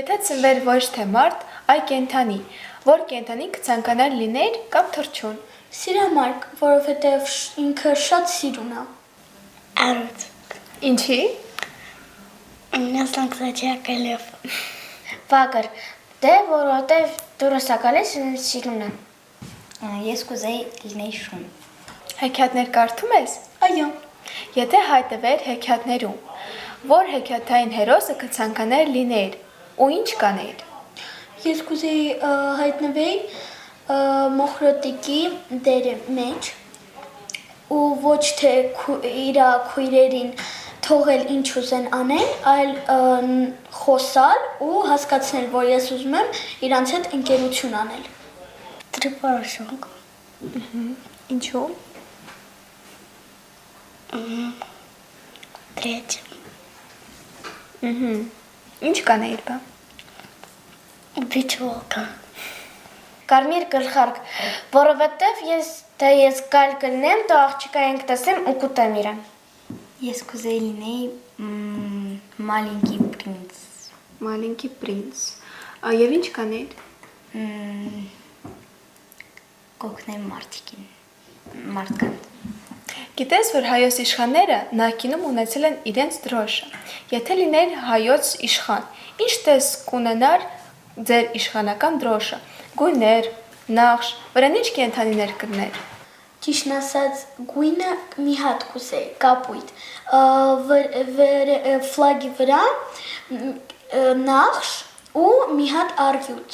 Եթե ծնվեր ոչ թե մարդ, այլ կենդանի, որ կենդանի կցանկանար լիներ կամ թռչուն։ Սիրամարգ, որովհետև ինքը շատ սիրուն է։ Արուտ։ Ինչի։ Ասլան կզաչակը լև։ Վագր, դե որովհետև դուրս ակալես սիրուն է։ Ես կուզեի լինեի շուն։ Հեքիաթներ կարդում ես։ Այո։ Եթե հայտնվեր հեքիաթներում, որ հեքիաթային հերոսը կցանկանար լիներ, ու ինչ կաներ։ Ես կուզեի հայտնվեի Մոխրոտիկի դերի մեջ ու ոչ թե իր քույրերին թողել ինչ ուզեն անեն, այլ խոսալ ու հասկացնել, որ ես ուզում եմ իրանց հետ ընկերություն անել։ Տրիպարաշոնք։ Ինչու։ Տրեջ։ Ինչ կանեիր բա։ Բիչվոկը։ Կարմիր գլխարկ, որովհետև ես գալ կլնեմ, તો աղջիկային կտեսեմ ու կուտեմ իրան։ Ես կուզեի լինեի մալինկի պրինց։ Մալինկի պրինց։ Եվ ինչ կանեիր։ Կօգնեմ մարդկանց։ Գիտես, որ հայոց իշխանները նախկինում ունեցել են իրենց դրոշը։ Եթե լիներ հայոց իշխան, ինչ տեսք կունենար ձեր իշխանական դրոշը։ Գույներ, նախշ, վրան ինչ կենդանիներ կներ։ Ճիշտն ասած, գույնը մի հատ կուզեի, կապույտ։ Ֆլագի վրա նախշ ու մի հատ արյուծ։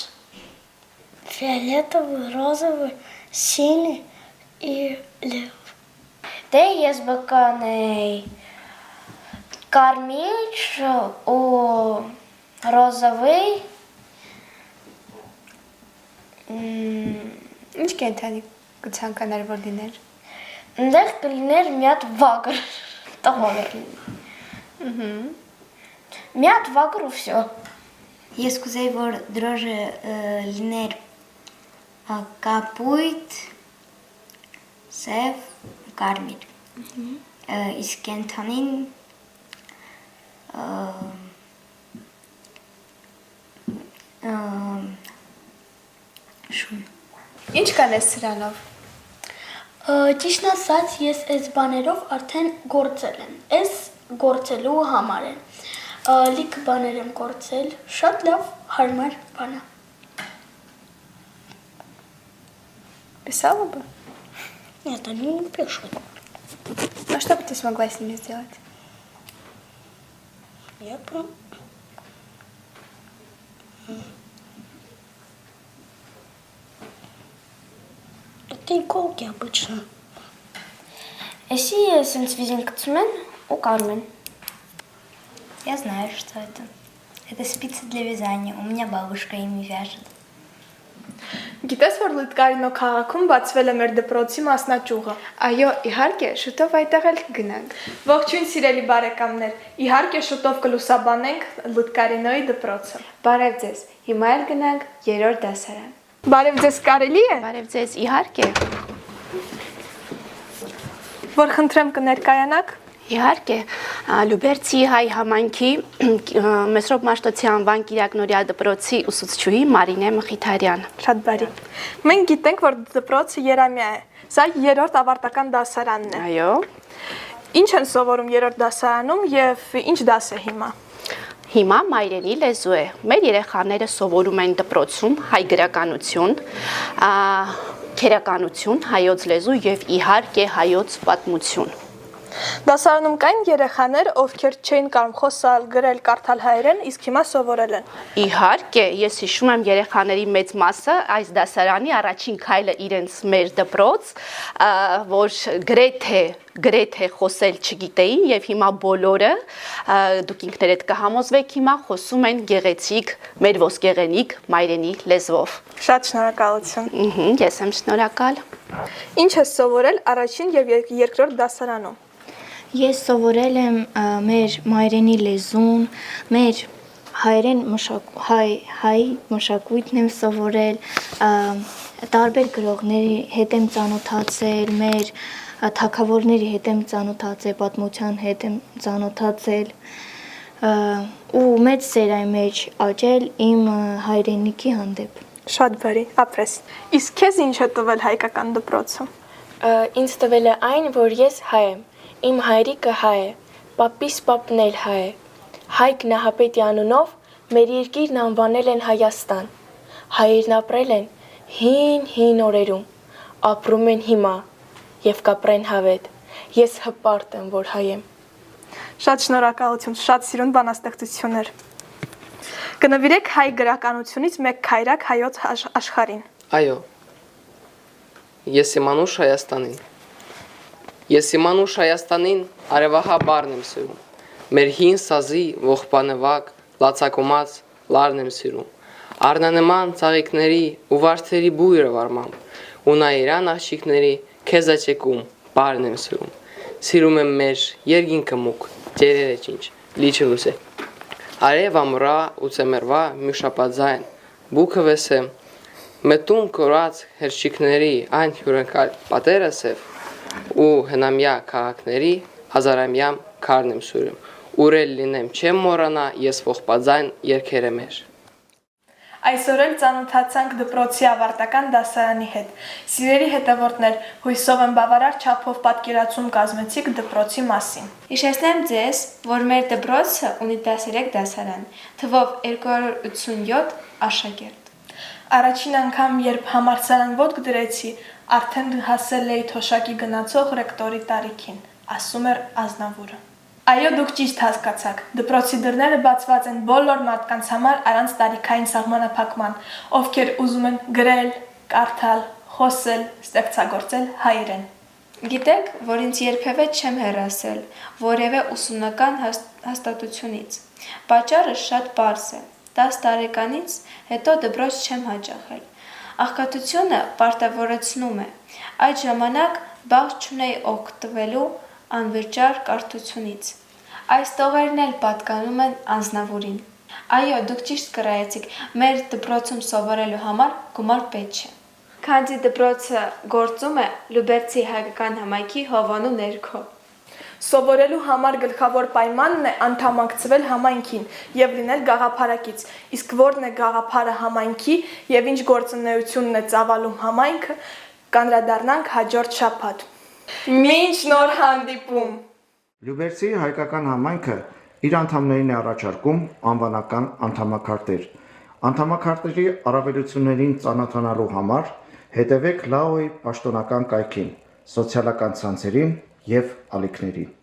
Фиолетовый, розовый, синий и лев. Դե ես բկանեի կարմիր ու ռոզովый Ինչ կենդանի կցանկանար որ լիներ։ Ընդեղ կլիներ մի հատ վագր, տղով էր լինի։ Մի հատ վագր ու վсё։ Ես կուզեի, որ դրոշը լիներ կապույտ, սև, կարմիր։ Իսկ կենդանին շուն։ Ինչ կանես սրանով։ Ճիշտն ասած, ես այս բաներով արդեն գործել եմ։ Այս գործելու համար են։ Լիքը բաներ եմ գործել, շատ լավ, հարմար բան է։ Писала бы? Нет, они не пишут. А что бы ты смогла с ними сделать? Я прям... Это иголки обычно. Էսի սենց վիզին կծում են ու կարում են։ Я знаю, что это. Это спицы для вязания. У меня бабушка ими вяжет. Գիտես, որ Լիտկարինո քաղաքում բացվել է մեր դպրոցի մասնաճյուղը։ Այո, իհարկե, շուտով այդտեղ էլ կգնանք։ Ողջույն սիրելի բարեկամներ, իհարկե շուտով կլուսաբանենք Լիտկարինոյի դպրոցը։ Բարև ձեզ։ Հիմա էլ գնանք 3-րդ դասարան։ Բարև ձեզ, կարելի է։ Բարև ձեզ, իհարկե։ Որ խնդրեմ կներկայանաք։ Իհարկե, Լուբերցի հայ համայնքի Մեսրոպ Մաշտոցի անվան Կիրակնորյա դպրոցի ուսուցչուհի Մարինե Մխիթարյան։ Շատ բարի։ Մենք գիտենք, որ դպրոցը երամյա է։ Սա 3-րդ ավարտական դասարանն է։ Այո։ Ինչ են սովորում 3-րդ դասարանում եւ ինչ դաս է հիմա։ Հիմա մայրենի լեզու է։ Մեր երեխաները սովորում են դպրոցում հայ գրականություն, քերականություն, հայոց լեզու եւ իհարկե հայոց պատմություն։ Դասարանում կային երեխաներ, ովքեր չէին կարող խոսալ, գրել, կարդալ հայերեն, իսկ հիմա սովորել են։ Իհարկե, ես հիշում եմ երեխաների մեծ մասը այս դասարանի առաջին քայլը իրենց մեր դպրոց, որ գրեթե խոսել չգիտեին եւ հիմա բոլորը դուք ինքներդ կհամոզվեք հիմա խոսում են գեղեցիկ մեր ոսկեղենիկ մայրենի լեզվով։ Շատ շնորհակալություն։ Ես եմ շնորհակալ։ Ինչ ես սովորել առաջին եւ երկրորդ դասարանում։ Ես սովորել եմ մեր մայրենի լեզուն, մեր հայ մշակույթն եմ սովորել, տարբեր գրողների հետ եմ ծանոթացել, մեր թագավորների հետ եմ ծանոթացել, պատմության հետ եմ ծանոթացել, ու մեծ սերայի մեջ աճել իմ հայրենիքի հանդեպ։ Շատ բարի, ապրես։ Իսկ քեզ ինչ է տվել հայկական դպրոցը։ Ինձ տվել է այն, որ ես հայ եմ։ Իմ հայրիկը հայ է, պապիս պապն էլ հայ է։ Հայկ Նահապետի անունով մեր երկիրն անվանել են Հայաստան։ Հայերն ապրել են հին օրերում, ապրում են հիմա եւ կապրեն հավետ։ Ես հպարտ եմ, որ հայ եմ։ Շատ շնորհակալություն, շատ սիրուն բանաստեղծություններ։ Կնվիրեք հայ գրականությունից մեկ քայրակ հայոց աշխարհին։ Այո։ Ես իմ անուշ Հայաստանին։ Ես իմ անուշ Հայաստանին արևահաբարն եմ սիրում։ Մեր հին սազի ողբանվակ, լացակոմած լարն եմ սիրում։ Առնանման ծաղիկների ու վարդերի բույրը վարմամբ ու նա իրան աղջիկների քեզ աչեկում բարն եմ սիրում։ Սիրում եմ մեր երկինքը մուկ, ջերերը ճինչ, լիճը լուսե։ Արև ամռա ու ծեմերվա մյուշապաձայն, բուքը վեսե, մտուն կորած հերշիկների այն հյուրընկալ պատերը սև ու հնամյա քաղաքների հազարամյամ քարն եմ սուրում, ուրել լինեմ չեմ մորանա ես ողբաձայն երկերը մեր։ Այսօր էլ ծանոթացանք դպրոցի ավարտական դասարանի հետ։ Սիրելի հետևորդներ, հույսով եմ բավարար չափով պատկերացում կազմեցիք դպրոցի մասին։ Հիշեցնեմ ձեզ, որ մեր դպրոցը ունի 13 դասարան, թվով 287 աշակերտ։ Առաջին անգամ, երբ համալսարան ոտք դրեցի, արդեն հասել էի թոշակի գնացող ռեկտորի տարիքին, ասում էր Ազնավուրը։ Այո, դուք ճիշտ հասկացաք, դպրոցի դռները բացված են բոլոր մարդկանց համար առանց տարիքային սահմանափակման, ովքեր ուզում են գրել, կարդալ, խոսել, ստեղծագործել հայերեն։ Գիտեք, որ ինձ երբևէ չեմ հեռացել որևէ ուսումնական հաստատությունից։ Պատճառը շատ պարզ է։ 10 տարեկանից հետո դպրոց չեմ հաճախել։ Աղքատությունը պարտավորեցնում է։ Այդ ժամանակ բախտ չունեի օգտվելու անվճար կարդությունից։ Այս տողերն էլ պատկանում են Ազնավուրին։ Այո, դուք ճիշտ կռայեցիք, մեր դպրոցում սովորելու համար գումար պետք չէ։ Քանզի դպրոցը գործում է Լուբերցի հայկական համայնքի հովանու ներքո։ Սովորելու համար գլխավոր պայմանն է անդամակցվել համայնքին եւ լինել գաղափարակից, իսկ որն է գաղափարը համայնքի եւ ինչ գործունեությունն է ծավալում համայնքը, կանդրադառնանք հաջորդ շաբաթ։ Մինչ նոր հանդիպում։ Լուբերցի հայկական համայնքը իր անդամներին է առաջարկում անվանական անդամակարտեր։ Անդամակարտերի առավելություններին ծանոթանալու համար հետևեք ԼԱՕ-ի պաշտոնական կայքին, սոցիալական ցանցերին և ալիքներին։